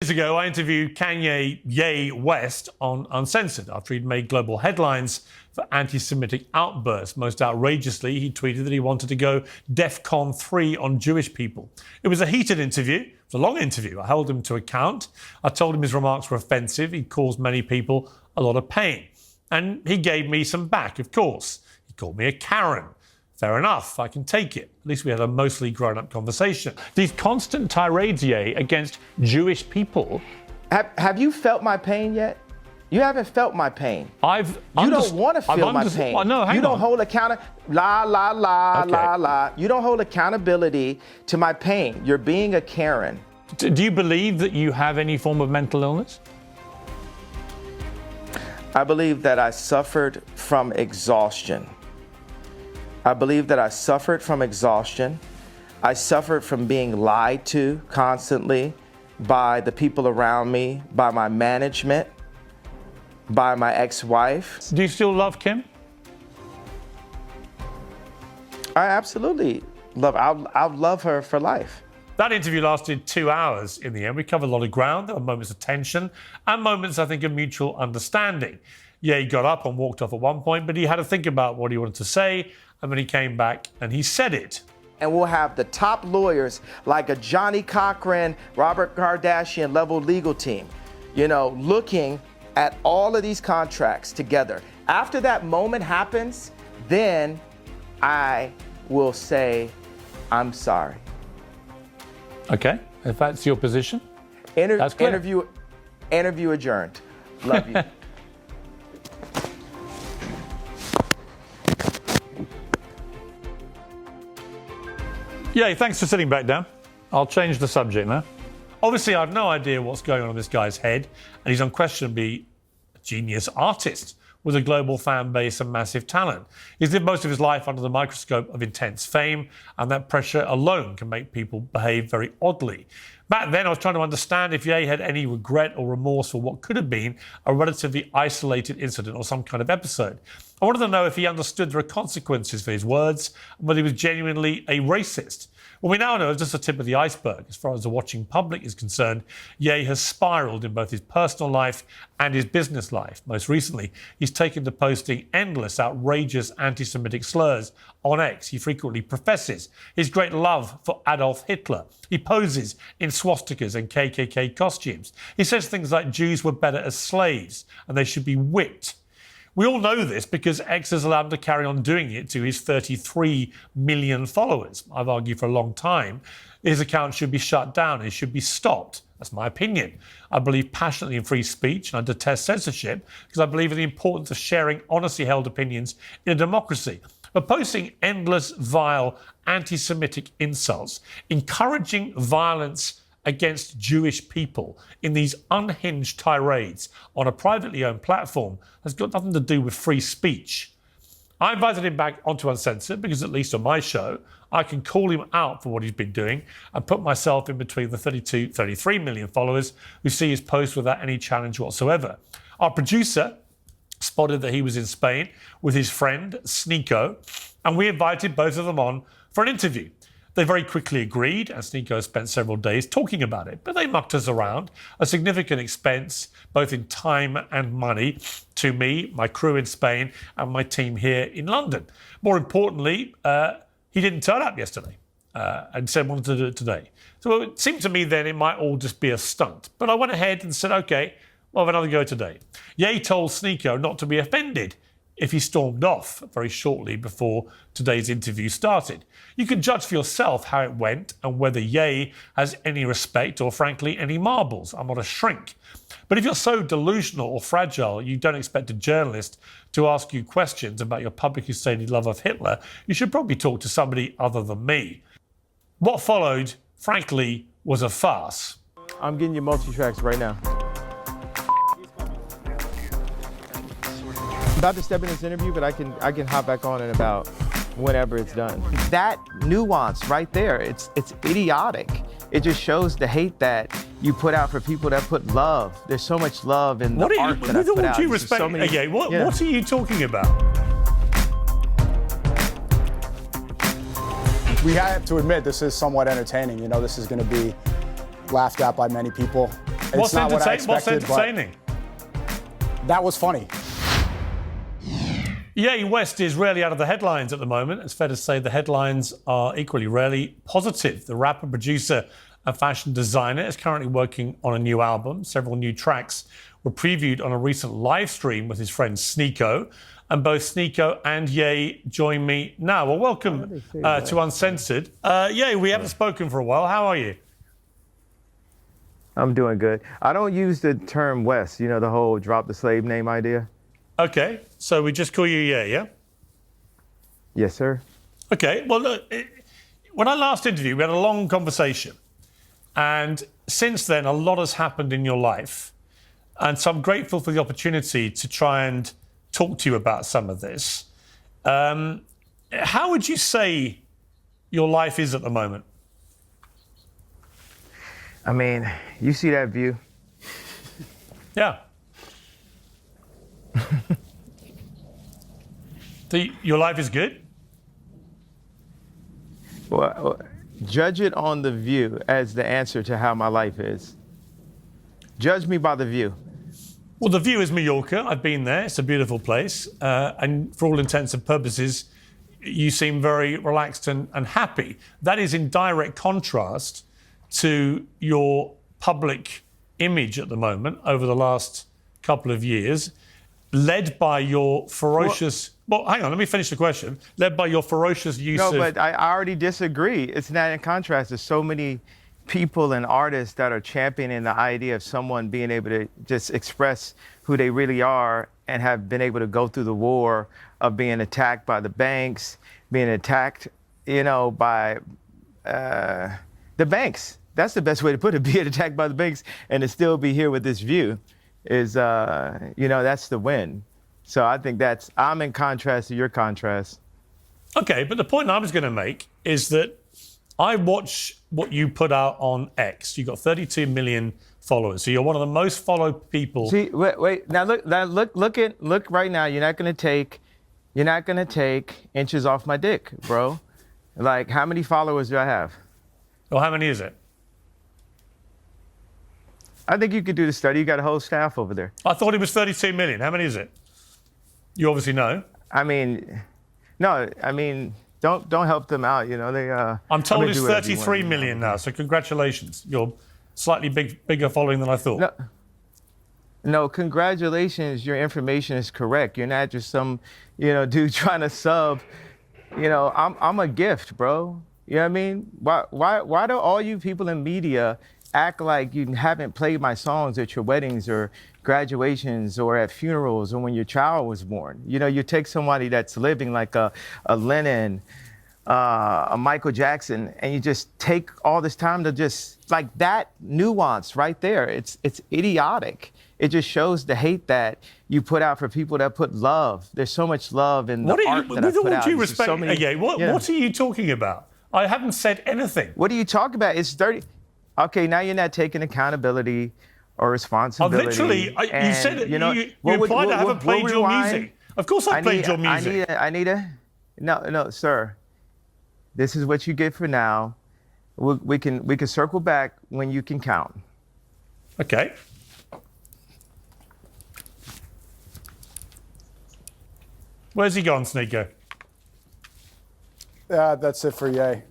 years ago, I interviewed Kanye Ye West on Uncensored after he'd made global headlines for anti-Semitic outbursts. Most outrageously, he tweeted that he wanted to go DEFCON 3 on Jewish people. It was a heated interview. It was a long interview. I held him to account. I told him his remarks were offensive. He caused many people a lot of pain. And he gave me some back, of course. He called me a Karen. Fair enough, I can take it. At least we had a mostly grown-up conversation. These constant tirades, Ye, against Jewish people. Have you felt my pain yet? You haven't felt my pain. You don't want to feel my pain. Well, no, hang you don't on. hold You don't hold accountability to my pain. You're being a Karen. Do you believe that you have any form of mental illness? I believe that I suffered from exhaustion. I believe that I suffered from exhaustion. I suffered from being lied to constantly by the people around me, by my management, by my ex-wife. Do you still love Kim? I absolutely love. I'll love her for life. That interview lasted 2 hours in the end. We covered a lot of ground. There were moments of tension and moments, I think, of mutual understanding. Yeah, he got up and walked off at one point, but he had to think about what he wanted to say. And then he came back and he said it. And we'll have the top lawyers like a Johnny Cochran, Robert Kardashian level legal team, looking at all of these contracts together. After that moment happens, then I will say, I'm sorry. Okay, if that's your position, that's clear. Interview adjourned. Love you. Yeah, thanks for sitting back down. I'll change the subject now. Obviously, I have no idea what's going on in this guy's head, and he's unquestionably a genius artist with a global fan base and massive talent. He's lived most of his life under the microscope of intense fame, and that pressure alone can make people behave very oddly. Back then, I was trying to understand if Ye had any regret or remorse for what could have been a relatively isolated incident or some kind of episode. I wanted to know if he understood there are consequences for his words and whether he was genuinely a racist. Well, we now know it's just the tip of the iceberg. As far as the watching public is concerned, Ye has spiraled in both his personal life and his business life. Most recently, he's taken to posting endless, outrageous anti-Semitic slurs on X. He frequently professes his great love for Adolf Hitler. He poses in swastikas and KKK costumes. He says things like Jews were better as slaves and they should be whipped. We all know this because X has allowed him to carry on doing it to his 33 million followers. I've argued for a long time his account should be shut down. It should be stopped. That's my opinion. I believe passionately in free speech and I detest censorship because I believe in the importance of sharing honestly held opinions in a democracy. But posting endless, vile, anti-Semitic insults, encouraging violence against Jewish people in these unhinged tirades on a privately owned platform has got nothing to do with free speech. I invited him back onto Uncensored because at least on my show, I can call him out for what he's been doing and put myself in between the 33 million followers who see his posts without any challenge whatsoever. Our producer spotted that he was in Spain with his friend Sneeko, and we invited both of them on for an interview. They very quickly agreed, and Sneeko spent several days talking about it, but they mucked us around, a significant expense, both in time and money, to me, my crew in Spain, and my team here in London. More importantly, he didn't turn up yesterday and said wanted to do it today. So it seemed to me then it might all just be a stunt. But I went ahead and said, OK, we'll have another go today. Ye told Sneeko not to be offended if he stormed off very shortly before today's interview started. You can judge for yourself how it went and whether Ye has any respect or, frankly, any marbles. I'm not a shrink. But if you're so delusional or fragile you don't expect a journalist to ask you questions about your publicly stated love of Hitler, you should probably talk to somebody other than me. What followed, frankly, was a farce. I'm getting you multi-tracks right now. I'm about to step in this interview, but I can hop back on in about whenever it's done. That nuance right there, it's idiotic. It just shows the hate that you put out for people that put love. There's so much love in the art that I put out. What are you talking about? We have to admit this is somewhat entertaining. This is going to be laughed at by many people. It's not what I expected, What's entertaining? That was funny. Ye West is rarely out of the headlines at the moment. It's fair to say the headlines are equally rarely positive. The rapper, producer, and fashion designer is currently working on a new album. Several new tracks were previewed on a recent live stream with his friend Sneeko. And both Sneeko and Ye join me now. Well, welcome to Uncensored. Ye, we haven't spoken for a while. How are you? I'm doing good. I don't use the term West, you know, the whole drop the slave name idea. Okay, so we just call you Ye, yeah? Yes, sir. Okay, well, look, when I last interviewed, we had a long conversation. And since then, a lot has happened in your life. And so I'm grateful for the opportunity to try and talk to you about some of this. How would you say your life is at the moment? I mean, you see that view? Yeah. Your life is good? Well, judge it on the view as the answer to how my life is. Judge me by the view. Well, the view is Mallorca. I've been there. It's a beautiful place. And for all intents and purposes, you seem very relaxed and happy. That is in direct contrast to your public image at the moment over the last couple of years, led by your ferocious... Well, hang on, let me finish the question. Led by your ferocious use of... No, but I already disagree. It's not in contrast. There's so many people and artists that are championing the idea of someone being able to just express who they really are and have been able to go through the war of being attacked by the banks, being attacked, you know, by the banks. That's the best way to put it, being attacked by the banks and to still be here with this view is, you know, that's the win. So I think I'm in contrast to your contrast. Okay, but the point I was going to make is that I watch what you put out on X. You've got 32 million followers, so you're one of the most followed people. See, wait. Now look right now. You're not gonna take inches off my dick, bro. Like, how many followers do I have? Well, how many is it? I think you could do the study. You got a whole staff over there. I thought it was 32 million. How many is it? You obviously know. I mean, no. I mean, don't help them out. You know they. I'm told it's 33 million now. So congratulations. You're slightly bigger following than I thought. No, congratulations. Your information is correct. You're not just some, you know, dude trying to sub. You know, I'm a gift, bro. You know what I mean? Why do all you people in media act like you haven't played my songs at your weddings or graduations or at funerals or when your child was born? You know, you take somebody that's living like a Lennon, a Michael Jackson, and you just take all this time to just, like, that nuance right there. It's idiotic. It just shows the hate that you put out for people that put love. There's so much love in the art that I put out. What are you talking about? I haven't said anything. What are you talking about? It's 30. Okay, now you're not taking accountability or responsibility. You said it. You implied I haven't played your music. Of course I played your music. No, sir. This is what you get for now. We can circle back when you can count. Okay. Where's he gone, Sneeko? That's it for Ye.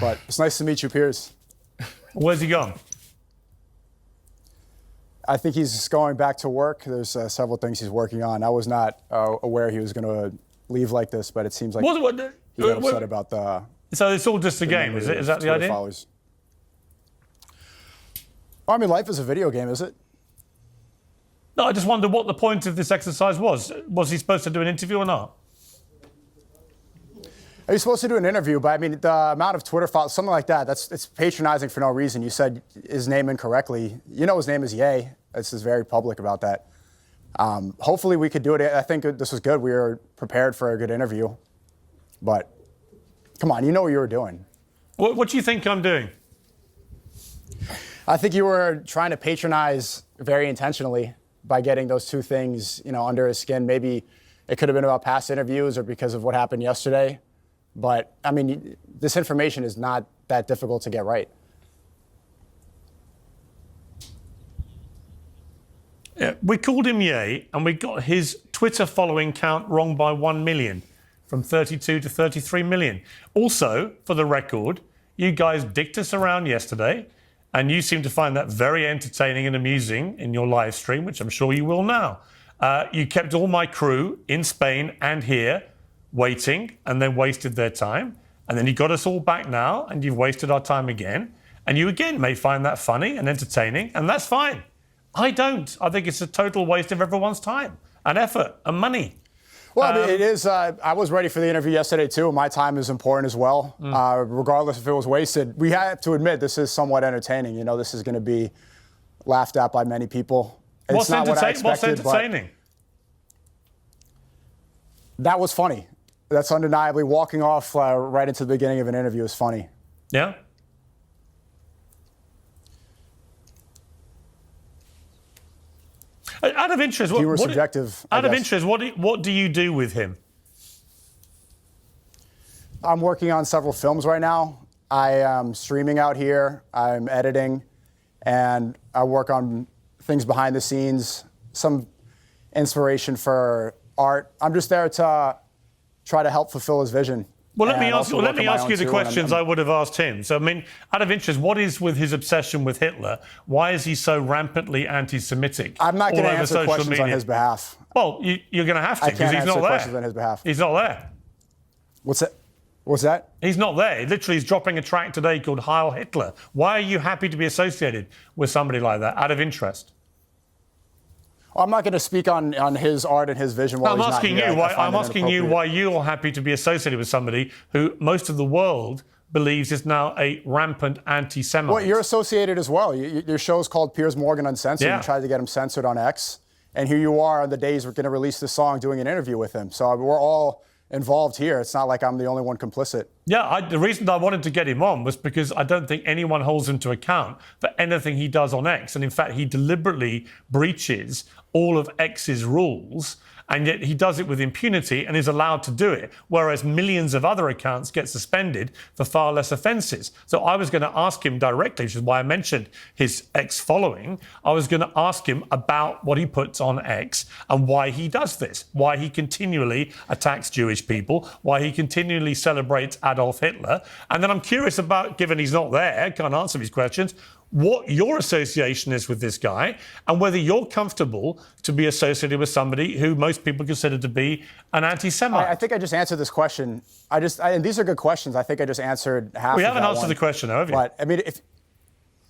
But it's nice to meet you, Piers. Where's he gone? I think he's going back to work. There's several things he's working on. I was not aware he was going to leave like this, but it seems like he got upset about the... So it's all just a game, is it? Is that the idea? Followers. Well, I mean, life is a video game, is it? No, I just wonder what the point of this exercise was. Was he supposed to do an interview or not? Are you supposed to do an interview? But I mean, the amount of Twitter followers, something like that, it's patronizing for no reason. You said his name incorrectly. You know his name is Ye. This is very public about that. Hopefully we could do it. I think this was good. We were prepared for a good interview. But come on, you know what you were doing. What do you think I'm doing? I think you were trying to patronize very intentionally by getting those two things, you know, under his skin. Maybe it could have been about past interviews or because of what happened yesterday. But, I mean, this information is not that difficult to get right. Yeah, we called him Ye, and we got his Twitter following count wrong by 1 million, from 32 to 33 million. Also, for the record, you guys dicked us around yesterday, and you seem to find that very entertaining and amusing in your live stream, which I'm sure you will now. You kept all my crew in Spain and here waiting, and then wasted their time. And then you got us all back now, and you've wasted our time again. And you again may find that funny and entertaining, and that's fine. I don't. I think it's a total waste of everyone's time and effort and money. Well, I mean, it is. I was ready for the interview yesterday, too. My time is important as well, regardless if it was wasted. We have to admit this is somewhat entertaining. You know, this is going to be laughed at by many people. What's entertaining? That was funny. That's undeniably walking off right into the beginning of an interview is funny. Yeah? Out of interest, what do you do with him? I'm working on several films right now. I am streaming out here. I'm editing, and I work on things behind the scenes, some inspiration for art. I'm just there to try to help fulfill his vision. Well, let me ask you the questions I would have asked him. So, I mean, out of interest, what is with his obsession with Hitler? Why is he so rampantly anti-Semitic? I'm not going to answer questions on his behalf. Well, you're going to have to because he's not there. Questions on his behalf. He's not there. What's that? What's that? He's not there. Literally, he's dropping a track today called Heil Hitler. Why are you happy to be associated with somebody like that, out of interest? I'm not going to speak on his art and his vision while I'm he's asking not here. I'm asking you why you're happy to be associated with somebody who most of the world believes is now a rampant anti-Semite. Well, you're associated as well. Your show's called Piers Morgan Uncensored. Yeah. You tried to get him censored on X. And here you are on the days we're going to release this song doing an interview with him. So we're all involved here. It's not like I'm the only one complicit. Yeah, the reason I wanted to get him on was because I don't think anyone holds him to account for anything he does on X. And in fact, he deliberately breaches all of X's rules, and yet he does it with impunity and is allowed to do it, whereas millions of other accounts get suspended for far less offences. So I was going to ask him directly, which is why I mentioned his X following. I was going to ask him about what he puts on X and why he does this, why he continually attacks Jewish people, why he continually celebrates Adolf Hitler. And then I'm curious about, given he's not there, can't answer these questions, what your association is with this guy and whether you're comfortable to be associated with somebody who most people consider to be an anti-Semite. I think I just answered this question. And these are good questions. I think I just answered half of that. We haven't answered the question, though, have you? But, I mean, if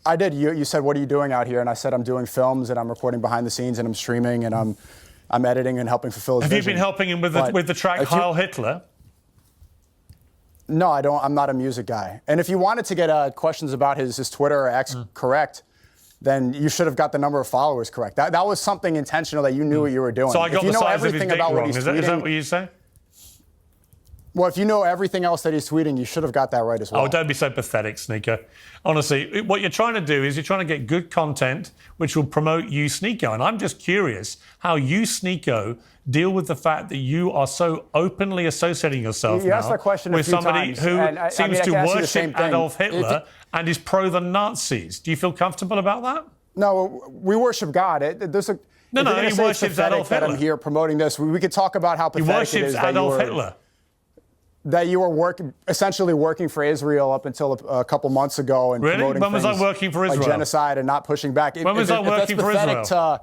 I did, you said, what are you doing out here? And I said, I'm doing films and I'm recording behind the scenes and I'm streaming and I'm editing and helping fulfill his vision. Have you been helping him with the track Heil Hitler? No, I don't. I'm not a music guy. And if you wanted to get questions about his Twitter or X correct, then you should have got the number of followers correct. That was something intentional that you knew what you were doing. So I got the size of his dick wrong. Is that what you say? Well, if you know everything else that he's tweeting, you should have got that right as well. Oh, don't be so pathetic, Sneaker. Honestly, what you're trying to do is you're trying to get good content which will promote you, Sneeko. And I'm just curious how you, Sneeko, deal with the fact that you are so openly associating yourself you asked that question with somebody times, who seems to worship Adolf Hitler and is pro the Nazis. Do you feel comfortable about that? No, we worship God. There's a No, he worships Adolf Hitler. I'm here promoting this. We could talk about how pathetic it is that Adolf Hitler. That you were essentially working for Israel up until a couple months ago and promoting when was I working for Israel? Like genocide and not pushing back. When was I working for Israel?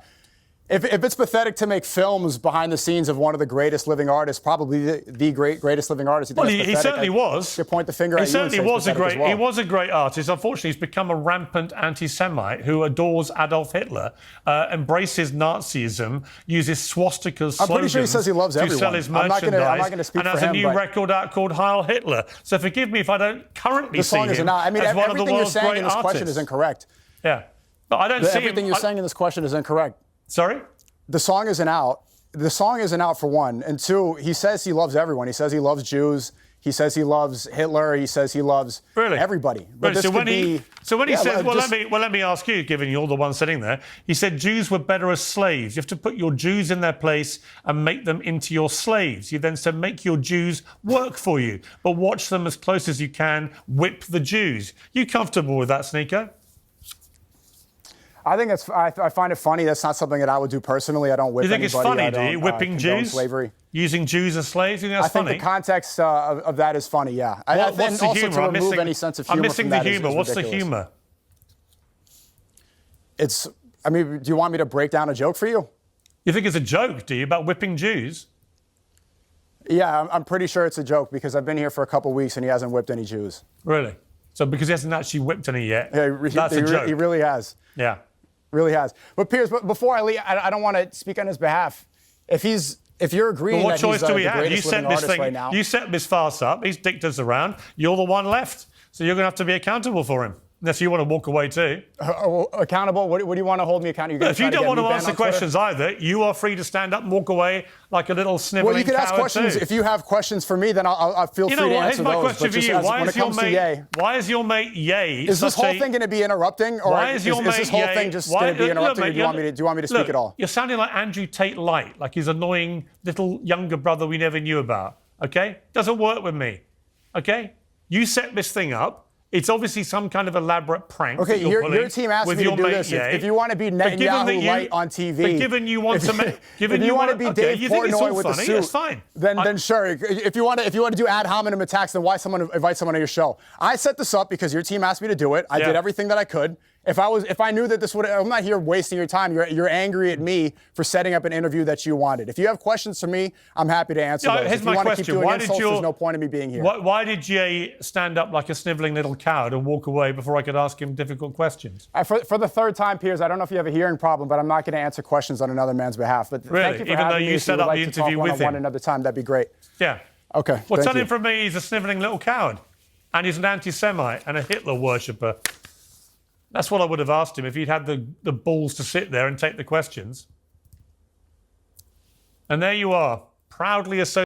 If it's pathetic to make films behind the scenes of one of the greatest living artists, probably the greatest living artist, well, he certainly was. You point the finger at you. He certainly was he was a great artist. Unfortunately, he's become a rampant anti-Semite who adores Adolf Hitler, embraces Nazism, uses swastikas, I'm pretty sure he says he loves everyone. To sell his merchandise, I'm not going to speak and for has him, a new record out called Heil Hitler. So forgive me if I don't currently see him as one of the world's great artists. Everything you're saying in this question is incorrect. Yeah, but I don't see everything you're saying in this question is incorrect. Sorry. The song isn't out. The song isn't out for one. And two, he says he loves everyone. He says he loves Jews. He says he loves Hitler. He says he loves everybody. But so when he says, let me ask you, given you're the one sitting there, he said Jews were better as slaves. You have to put your Jews in their place and make them into your slaves. You then said make your Jews work for you, but watch them as close as you can, whip the Jews. You comfortable with that, Sneeko? I think I find it funny. That's not something that I would do personally. I don't whip You think anybody. it's funny, I do you? don't, Whipping condone Jews? slavery. Using Jews as slaves? You think that's I think funny? the context of that is funny, yeah. What's the also humour? to I'm remove missing, any sense of humor I'm missing from the that is humour. What's the ridiculous. humour? I mean, do you want me to break down a joke for you? You think it's a joke, do you, about whipping Jews? Yeah, I'm pretty sure it's a joke because I've been here for a couple weeks and he hasn't whipped any Jews. Really? So because he hasn't actually whipped any yet, Yeah, that's a joke. He really has. Yeah. Really has. But Piers, before I leave, I don't want to speak on his behalf. If you're agreeing Well, what that choice he's do we the have? You greatest set living this artist thing. right now, You set this farce up. He's dicked us around. You're the one left, so you're going to have to be accountable for him. Unless you want to walk away too. accountable. What do you want to hold me accountable? If you don't want to answer questions either, you are free to stand up and walk away like a little sniveling well, you can ask coward questions. too. If you have questions for me, then I'll feel You free know to what? answer Here's my those. question But for just you. when it comes to Ye, Why is your mate Ye? is this whole thing going to be interrupting, or Why is your mate this whole Ye? thing just going to be interrupting? Look, Or do you want me to speak look, at all? You're sounding like Andrew Tate Light, like his annoying little younger brother we never knew about. Okay, doesn't work with me. Okay, you set this thing up. It's obviously some kind of elaborate prank. Okay, that you're pulling your team asked with me to your do mate this. Ye. If you want to be Netanyahu light on TV, but given you want to make, given if you want to be okay, Dave you think it's Portnoy all with funny, the suit, that's fine. Then sure. If you want to do ad hominem attacks, then why invite someone on your show? I set this up because your team asked me to do it. I did everything that I could. If I knew that this would, I'm not here wasting your time. You're angry at me for setting up an interview that you wanted. If you have questions for me, I'm happy to answer those. Here's if you my want to question. keep doing Why insults, did you? there's no point in me being here. Why did Ye stand up like a sniveling little coward and walk away before I could ask him difficult questions? For the third time, Piers, I don't know if you have a hearing problem, but I'm not going to answer questions on another man's behalf. But Really? thank you for Even though having you me. set If you up would the like to interview talk with one-on-one him. another time, that'd be great. Yeah. Okay. Well, thank tell you. him from me he's a sniveling little coward. And he's an anti-Semite and a Hitler worshipper. That's what I would have asked him if he'd had the balls to sit there and take the questions. And there you are, proudly associated.